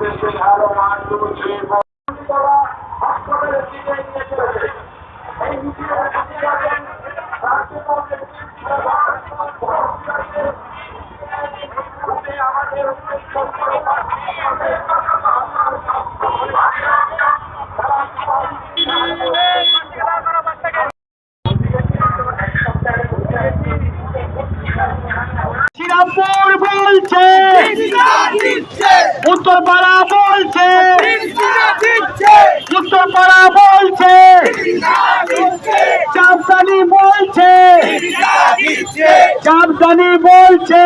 বেশি ভালো মানুষ হাসপাতালের দিকে নিয়ে চলেছে। এই আমাদের শ্রীরামপুর বলছে, উত্তরপাড়া বলছে, উত্তরপাড়া বলছে, চাঁদদানি বলছে, চাঁদদানি বলছে,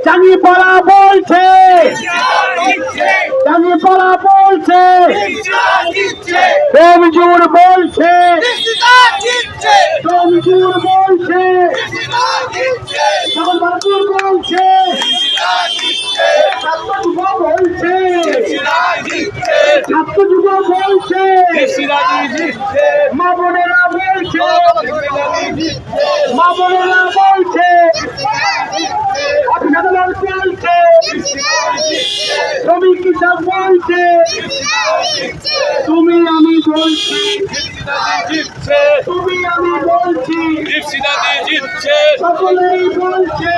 চাঁদিপাড়া বলছে, চাঁদিপাড়া বলছে, ডোমজুর বলছে, ডোমজুর বলছে, জগন্নাথপুর বলছে, ছাত্র যুব বলছে, ছাত্র যুব বলছে, মা বোনেরা বলছে, মা বোনেরা বলছে, অভিনন্দন চলছে, শ্রমিক কৃষক বলছে, তুমি আমি বলছি, তুমি আমি বলছি, সকলেই বলছে,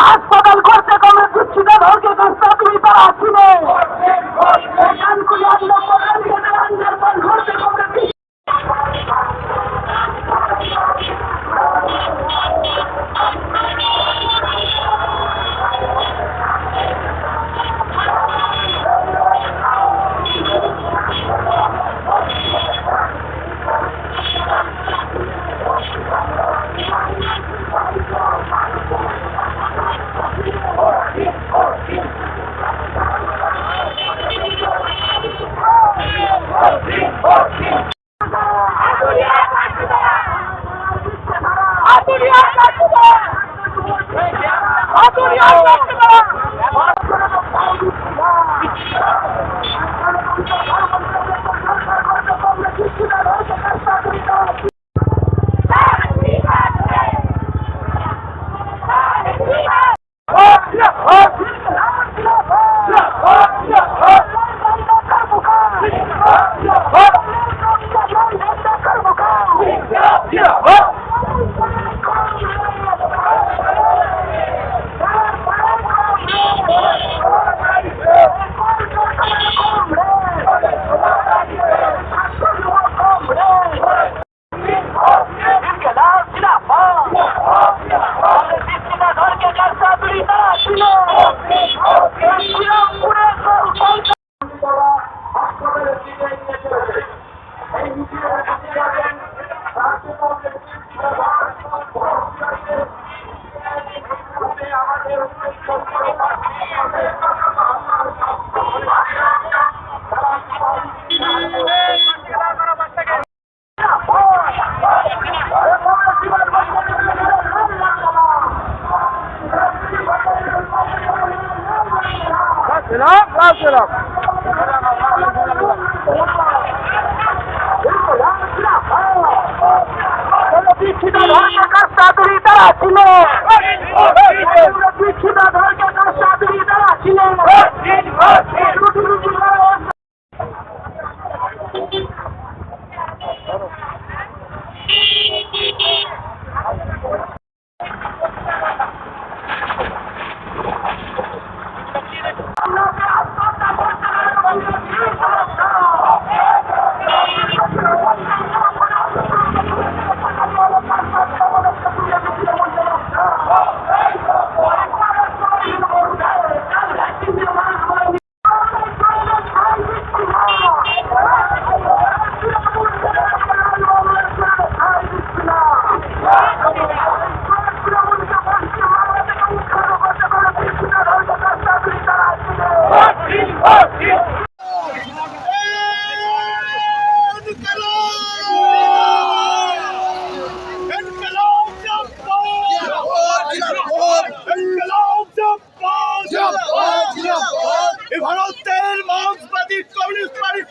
হাসপাতাল করতে কমে দিচ্ছি না ধরকে কাজটা তুমি তারা ছিলে দীক্ষিত ধর্মে কাস্তাদুরি তারা ছিল, দীক্ষিত ধর্মে কাস্তাদুরি তারা ছিল। ভারতের মার্ক্সবাদী কমিউনিস্ট পার্টি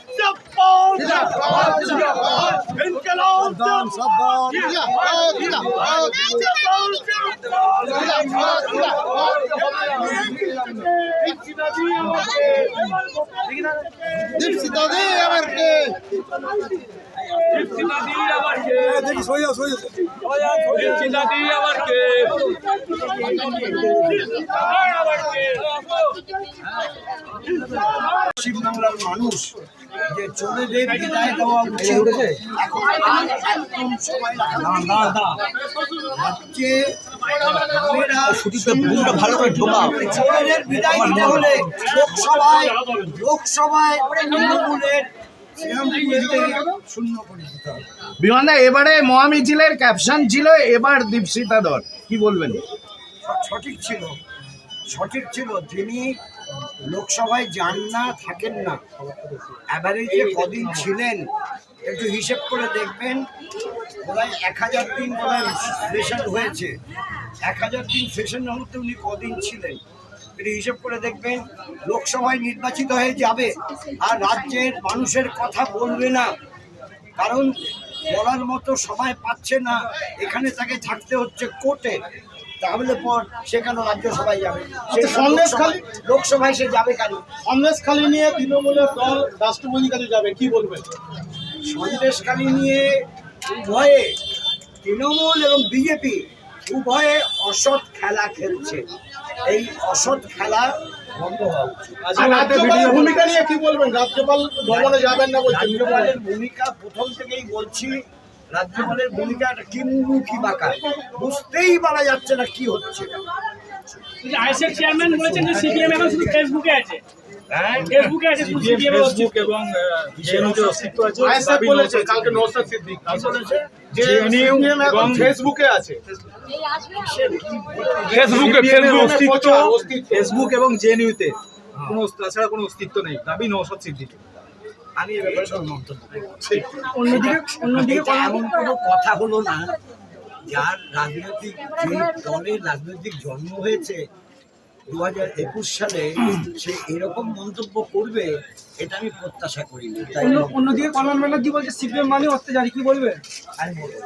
পশ্চিমবাংলার মানুষ যে চলে যে বিদায় দেওয়া উচিত, এখন একদম সময় চোরের বিদায় দিতে হলে লোকসভায় তৃণমূলের শূন্য করে দিতে হবে। বিমানদা, এবারে মহামিছিলের ক্যাপশন ছিল এবার দীপশিতা ধর, কি বলবেন? সঠিক ছিল যিনি লোকসভায় যান না, থাকেন না, অ্যাভারেজে কদিন ছিলেন একটু হিসেব করে দেখবেন। বোধহয় 1000 দিন সেশন হয়েছে, 1000 দিন সেশনের মধ্যে উনি কদিন ছিলেন একটু হিসেব করে দেখবেন। লোকসভায় নির্বাচিত হয়ে যাবে আর রাজ্যের মানুষের কথা বলবে না, কারণ বলার মতো সময় পাচ্ছে না, এখানে তাকে থাকতে হচ্ছে কোর্টে। তাহলে পর সে কেন রাজ্যসভায় যাবে? লোকসভায় সে যাবে কেন? সন্দেশখালী নিয়ে তৃণমূলের দল রাষ্ট্রপতির কাছে যাবে, কি বলবেন? সন্দেশখালী নিয়ে উভয়ে, তৃণমূল এবং বিজেপি উভয়ে অসৎ খেলা খেলছে। এই অসৎ খেলা বন্ধ হওয়া উচিত। রাজ্যপালের ভূমিকা নিয়ে কি বলবেন? রাজ্যপাল ভবনে যাবেন না বলছেন। রাজ্যপালের ভূমিকা প্রথম থেকেই বলছি, রাজ্যপালের ভূমিকা একটা কিমুখী বাঁকা, বুঝতেই পারা যাচ্ছে না কি হচ্ছে। আইএসএফ চেয়ারম্যান বলেছেন যে সিপিএম এখন শুধু ফেসবুকে আছে, ফেসবুকে আছে শুধু সিপিএম এর অস্তিত্ব এবং জেএনইউর অস্তিত্ব আছে। আইএসএফ বলেছে কালকে নওশাদ সিদ্দিক যে সিপিএম এখন ফেসবুকে আছে। ফেসবুক এবং জেএনইউতে কোনো তাছাড়া কোনো অস্তিত্ব নেই, দাবি নওশাদ সিদ্দিক। আমি এ ব্যাপারে কোনো মন্তব্য করছি। অন্যদিকে এমন কোনো কথা হলো না যার রাজনৈতিক, যে দলের রাজনৈতিক জন্ম হয়েছে 2021 সালে, সে এরকম মন্তব্য করবে এটা আমি প্রত্যাশা করিনি। অন্যদিকে কল্যাণ ব্যানার্জি বলছে সিপিএম মানে অত্যাচারী, কি বলবে? আমি বলবো